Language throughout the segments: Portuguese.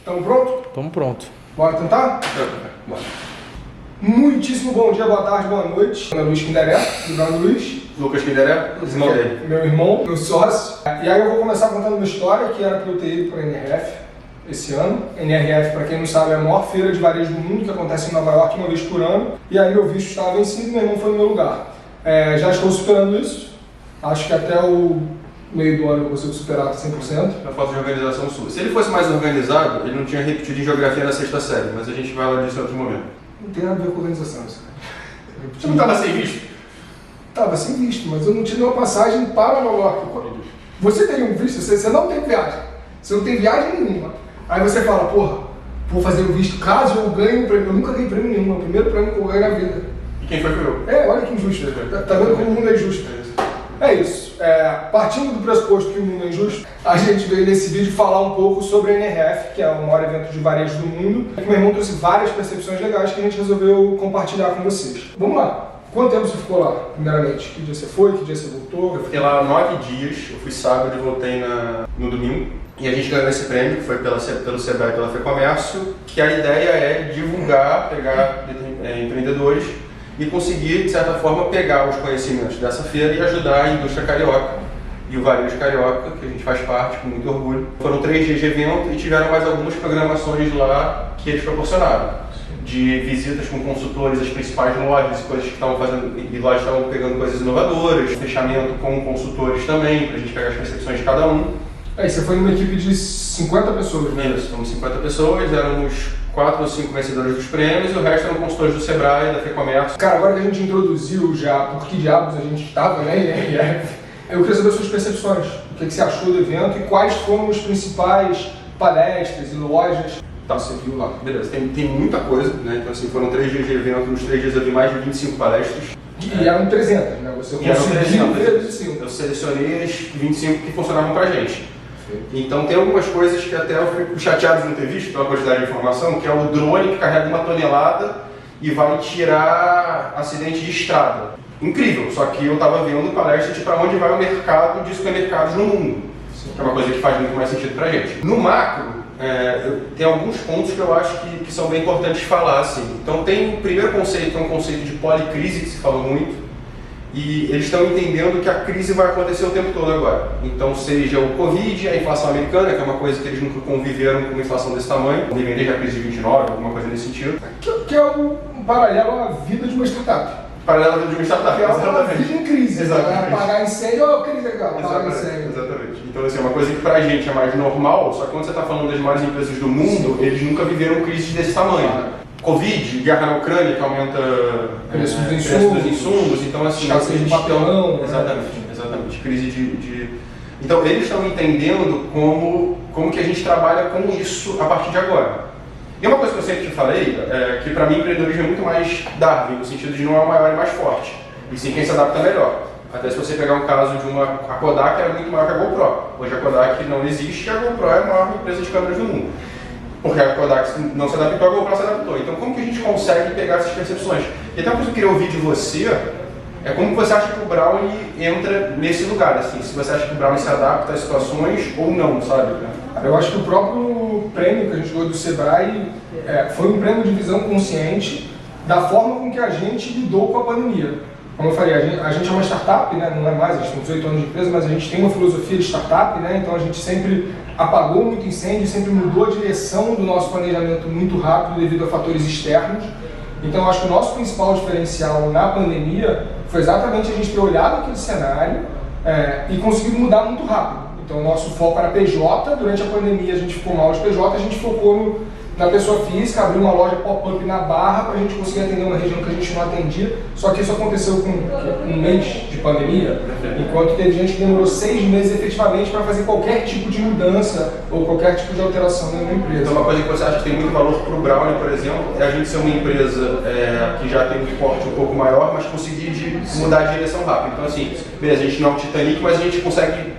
Estamos prontos? Tamo pronto. Bora tentar? Bora. Muitíssimo bom dia, boa tarde, boa noite. Meu nome é Luiz Quinderé, Eduardo Luiz. Lucas Quinderé, irmão dele. Meu irmão, meu sócio. E aí eu vou começar contando uma história que era para eu ter ido para a NRF esse ano. NRF, para quem não sabe, é a maior feira de varejo do mundo, que acontece em Nova York uma vez por ano. E aí meu visto estava vencido e meu irmão foi no meu lugar. Já estou superando isso. Acho que até o meio do ano eu consigo superar 100%. Na falta de organização sua. Se ele fosse mais organizado, ele não tinha repetido em geografia na sexta série, mas a gente vai lá disso em outro momento. Não tem nada a ver com organização isso. Você não estava sem visto? Estava sem visto, mas eu não tinha nenhuma passagem para Nova York. Você teria um visto, você não tem viagem. Você não tem viagem nenhuma. Aí você fala, porra, vou fazer o visto caso eu ganhe um prêmio. Eu nunca ganhei prêmio nenhum, é o primeiro prêmio que eu ganhei na vida. E quem foi eu? Olha que injusto. Tá vendo como o mundo é injusto? É isso. Partindo do pressuposto que o mundo é injusto, a gente veio nesse vídeo falar um pouco sobre a NRF, que é o maior evento de varejo do mundo. Meu irmão trouxe várias percepções legais que a gente resolveu compartilhar com vocês. Vamos lá. Quanto tempo você ficou lá, primeiramente? Que dia você foi? Que dia você voltou? Eu fiquei lá 9 dias, eu fui sábado e voltei no domingo. E a gente ganhou esse prêmio, que foi pelo Sebrae e pela FEComércio, que a ideia é divulgar, pegar empreendedores e conseguir, de certa forma, pegar os conhecimentos dessa feira e ajudar a indústria carioca e o varejo carioca, que a gente faz parte com muito orgulho. Foram 3 dias de evento e tiveram mais algumas programações lá que eles proporcionaram. De visitas com consultores às principais lojas, coisas que estavam fazendo, e lojas estavam pegando coisas inovadoras, fechamento com consultores também, para a gente pegar as percepções de cada um. Você foi numa equipe de 50 pessoas, né? Isso, somos 50 pessoas, éramos 4 ou 5 vencedores dos prêmios e o resto eram consultores do Sebrae, da FEComércio. Cara, agora que a gente introduziu já por que diabos a gente estava, né? Eu queria saber suas percepções. O que você achou do evento e quais foram os principais palestras e lojas. Tá, você viu lá. Beleza, tem muita coisa, né? Então, assim, foram 3 dias de evento, nos 3 dias eu vi mais de 25 palestras. E eram 300, né? Você conseguiu ver 25. Eu selecionei as 25 que funcionavam pra gente. Então tem algumas coisas que até eu fico chateado de não ter visto, pela quantidade de informação, que é o drone que carrega 1 tonelada e vai tirar acidente de estrada. Incrível, só que eu estava vendo palestra de para onde vai o mercado de supermercados no mundo. Que é uma coisa que faz muito mais sentido pra gente. No macro, tem alguns pontos que eu acho que são bem importantes falar. Assim. Então tem o primeiro conceito, que é um conceito de policrise, que se fala muito. E eles estão entendendo que a crise vai acontecer o tempo todo agora. Então, seja o Covid, a inflação americana, que é uma coisa que eles nunca conviveram com uma inflação desse tamanho, vivem desde a crise de 29, alguma coisa nesse sentido. Que é um paralelo à vida de uma startup. Paralelo à vida de uma startup, que é uma vida em crise. Exatamente. Apagar incêndio, crise legal, apagar incêndio. Exatamente. Então, assim, é uma coisa que pra gente é mais normal, só que quando você está falando das maiores empresas do mundo, eles nunca viveram crises desse tamanho. Covid, guerra na Ucrânia, que aumenta preço dos insumos, então assim, escassez de papelão, exatamente, crise de... Então eles estão entendendo como que a gente trabalha com isso a partir de agora. E uma coisa que eu sempre te falei, que para mim empreendedorismo é muito mais Darwin, no sentido de não é o maior e mais forte, e sim quem se adapta melhor. Até se você pegar um caso de a Kodak era muito maior que a GoPro. Hoje a Kodak não existe e a GoPro é a maior empresa de câmeras do mundo. Porque a Kodak não se adaptou, a GoPro se adaptou. Então como que a gente consegue pegar essas percepções? E até uma coisa que eu queria ouvir de você é como você acha que o Brownie entra nesse lugar, assim, se você acha que o Brownie se adapta às situações ou não, sabe? Eu acho que o próprio prêmio que a gente ganhou do Sebrae foi um prêmio de visão consciente da forma com que a gente lidou com a pandemia. Como eu falei, a gente é uma startup, né? Não é mais, a gente tem 18 anos de empresa, mas a gente tem uma filosofia de startup, né? Então a gente sempre apagou muito incêndio, sempre mudou a direção do nosso planejamento muito rápido devido a fatores externos. Então eu acho que o nosso principal diferencial na pandemia foi exatamente a gente ter olhado aquele cenário e conseguido mudar muito rápido. Então o nosso foco era PJ, durante a pandemia a gente ficou mal de PJ, a gente focou na pessoa física, abriu uma loja pop-up na Barra para a gente conseguir atender uma região que a gente não atendia, só que isso aconteceu com um mês de pandemia, enquanto teve gente que demorou 6 meses efetivamente para fazer qualquer tipo de mudança ou qualquer tipo de alteração na empresa. Então uma coisa que você acha que tem muito valor para o Brownie, por exemplo, é a gente ser uma empresa que já tem um porte um pouco maior, mas conseguir mudar a direção rápido. Então assim, beleza, a gente não é o Titanic, mas a gente consegue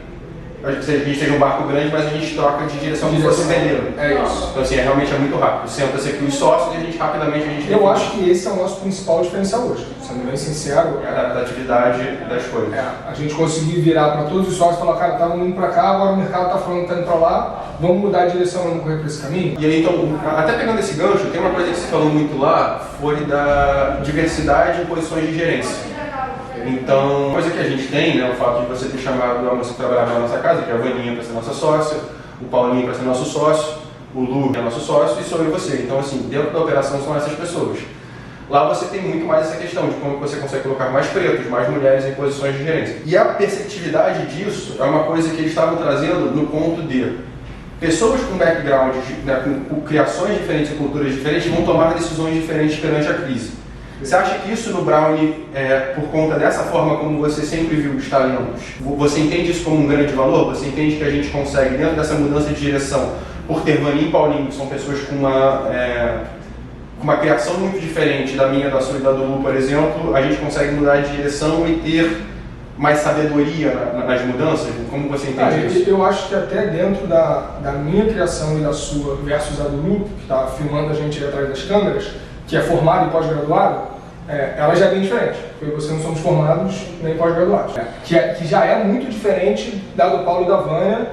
a gente seja um barco grande, mas a gente troca de direção como se fosse veleiro. É isso. Então assim, realmente é muito rápido. Senta-se aqui os sócios e a gente rapidamente... Eu acho que esse é o nosso principal diferencial hoje, sendo bem sincero. É a adaptatividade das coisas. A gente conseguir virar para todos os sócios e falar, cara, estamos indo para cá, agora o mercado está falando que está indo para lá, vamos mudar a direção, vamos correr por esse caminho? E aí, então, até pegando esse gancho, tem uma coisa que você falou muito lá, foi da diversidade em posições de gerência. Então, uma coisa que a gente tem, né, o fato de você ter chamado a moça que trabalhava na nossa casa, que é a Vaninha para ser nossa sócia, o Paulinho para ser nosso sócio, o Lu que é nosso sócio e sou eu e você. Então, assim, dentro da operação são essas pessoas. Lá você tem muito mais essa questão de como você consegue colocar mais pretos, mais mulheres em posições de gerência. E a perceptividade disso é uma coisa que eles estavam trazendo no ponto de pessoas com background, né, com criações diferentes e culturas diferentes vão tomar decisões diferentes perante a crise. Você acha que isso no Brownie, por conta dessa forma como você sempre viu os talentos, você entende isso como um grande valor? Você entende que a gente consegue, dentro dessa mudança de direção, por ter Vaninha e Paulinho, que são pessoas com uma criação muito diferente da minha, da sua e da do Lu, por exemplo, a gente consegue mudar de direção e ter mais sabedoria nas mudanças? Como você entende isso? Eu acho que até dentro da minha criação e da sua versus a do Lu, que está filmando a gente aí atrás das câmeras, que é formado e pós-graduado, ela já é bem diferente. Eu e você não somos formados nem pós-graduados. Que já é muito diferente da do Paulo e da Vânia,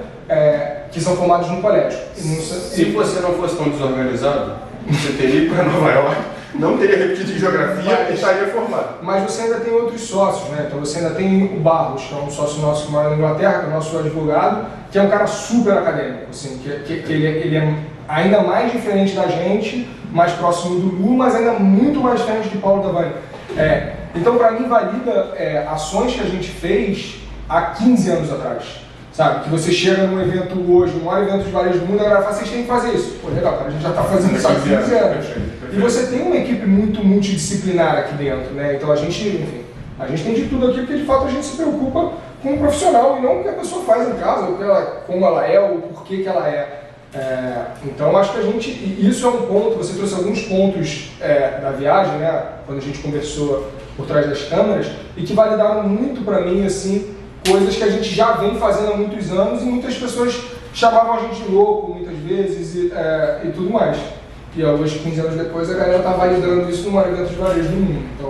que são formados no colégio. Se você não fosse tão desorganizado, você teria ido para Nova York, não teria repetido em geografia e estaria formado. Mas você ainda tem outros sócios, né? Então você ainda tem o Barros, que é um sócio nosso que mora na Inglaterra, que é o nosso advogado, que é um cara super acadêmico, assim, que ele é ainda mais diferente da gente, mais próximo do Lu, mas ainda muito mais diferente de Paulo e da Vânia. Então, para mim, valida ações que a gente fez há 15 anos atrás. Sabe? Que você chega num evento hoje, no maior evento de varejo do mundo, a galera fala, vocês têm que fazer isso. Pô, legal, cara, a gente já está fazendo isso há 15 anos. E você tem uma equipe muito multidisciplinar aqui dentro, né? Então a gente, enfim, a gente tem de tudo aqui, porque de fato a gente se preocupa com o profissional e não o que a pessoa faz em casa, como ela é, ou por que ela é. Então acho que a gente, e isso é um ponto, você trouxe alguns pontos da viagem, né? Quando a gente conversou por trás das câmeras, e que validaram muito para mim, assim, coisas que a gente já vem fazendo há muitos anos e muitas pessoas chamavam a gente de louco muitas vezes e tudo mais. E hoje, 15 anos depois, a galera está validando isso no maior evento de varejo do mundo. Então,